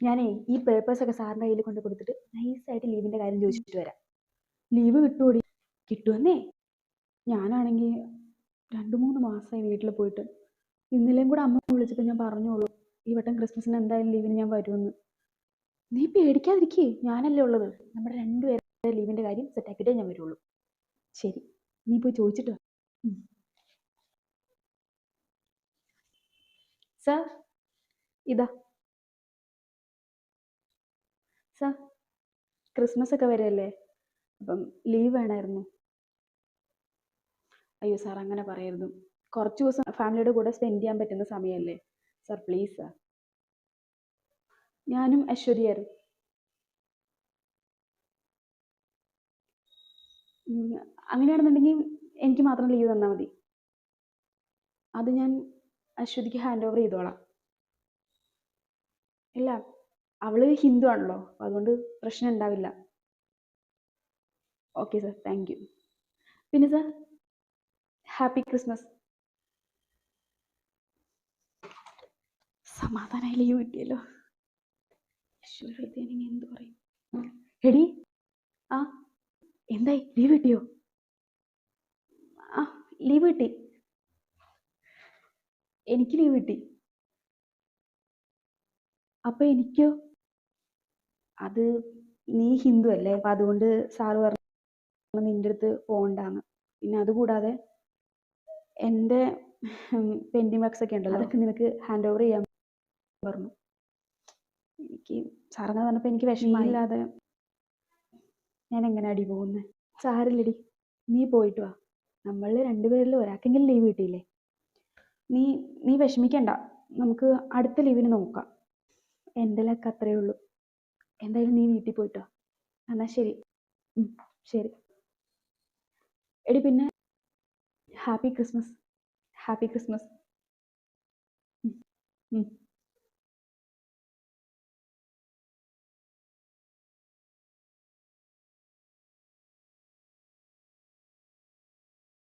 ഞാനേ ഈ പേപ്പേഴ്സൊക്കെ സാറിൻ്റെ കയ്യിൽ കൊണ്ട് കൊടുത്തിട്ട് നൈസായിട്ട് ലീവിൻ്റെ കാര്യം ചോദിച്ചിട്ട് വരാം. ലീവ് കിട്ടുമോടി? കിട്ടുമെന്നേ. ഞാനാണെങ്കിൽ 2-3 മാസമായി വീട്ടിൽ പോയിട്ട്. ഇന്നലെയും കൂടെ അമ്മ വിളിച്ചപ്പോൾ ഞാൻ പറഞ്ഞോളൂ ഈ വട്ടം ക്രിസ്മസിന് എന്തായാലും ലീവിന് ഞാൻ വരുമെന്ന്. നീ പേടിക്കാതിരിക്കേ, ഞാനല്ലേ ഉള്ളത്. നമ്മുടെ 2 പേരുടെ ലീവിൻ്റെ കാര്യം സെറ്റാക്കിയിട്ടേ ഞാൻ വരുള്ളൂ. ശരി, നീ പോയി ചോദിച്ചിട്ട് വാ. സർ, ഇതാ സർ, ക്രിസ്മസ് ഒക്കെ വരെയല്ലേ, അപ്പം ലീവ് വേണമായിരുന്നു. അയ്യോ സാർ, അങ്ങനെ പറയരുത്. കുറച്ച് ദിവസം ഫാമിലിയുടെ കൂടെ സ്പെൻഡ് ചെയ്യാൻ പറ്റുന്ന സമയമല്ലേ സാർ, പ്ലീസ് സാർ. ഞാനും ഐശ്വര്യയായിരുന്നു. അങ്ങനെയാണെന്നുണ്ടെങ്കിൽ എനിക്ക് മാത്രം ലീവ് തന്നാൽ മതി. അത് ഞാൻ അശ്വതിക്ക് ഹാൻഡ് ഓവർ ചെയ്തോളാം. ഇല്ല, അവള് ഹിന്ദു ആണല്ലോ, അതുകൊണ്ട് പ്രശ്നം ഉണ്ടാവില്ല. Okay sir, thank you. പിന്നെ സാർ, ഹാപ്പി ക്രിസ്മസ്. സമാധാനമായി ലീവ് കിട്ടിയല്ലോ. ഐശ്വര്യത്തേനെങ്കിൽ എന്ത് പറയും? എടി, ആ എന്തായി, ലീവ് കിട്ടിയോ? ആ, ലീവ് കിട്ടി. എനിക്ക് ലീവ് കിട്ടി. അപ്പൊ എനിക്കോ? അത് നീ ഹിന്ദു അല്ലേ, അപ്പൊ അതുകൊണ്ട് സാറ് പറഞ്ഞു നിന്റെ അടുത്ത് പോകണ്ടാന്ന്. പിന്നെ അതുകൂടാതെ എൻ്റെ പെൻഡിങ് വർക്ക്സ് ഒക്കെ ഉണ്ടല്ലോ, അതൊക്കെ നിനക്ക് ഹാൻഡ് ഓവർ ചെയ്യാൻ പറഞ്ഞു. എനിക്ക് സാറെന്ന് പറഞ്ഞപ്പോൾ എനിക്ക് വിഷമമില്ലാതെ ഞാൻ എങ്ങനെ അടി പോകുന്നത്? സാരില്ലടി, നീ പോയിട്ട് വാ. നമ്മൾ 2 പേരിൽ ഒരാൾക്കെങ്കിലും ലീവ് കിട്ടിയില്ലേ. നീ നീ വിഷമിക്കണ്ട, നമുക്ക് അടുത്ത ലീവിന് നോക്കാം. എൻ്റെ ലക്ക് അത്രയേ ഉള്ളൂ. എന്തായാലും നീ വീട്ടിൽ പോയിട്ടോ. എന്നാൽ ശരി. ശരി എടി, പിന്നെ ഹാപ്പി ക്രിസ്മസ്. Happy Christmas.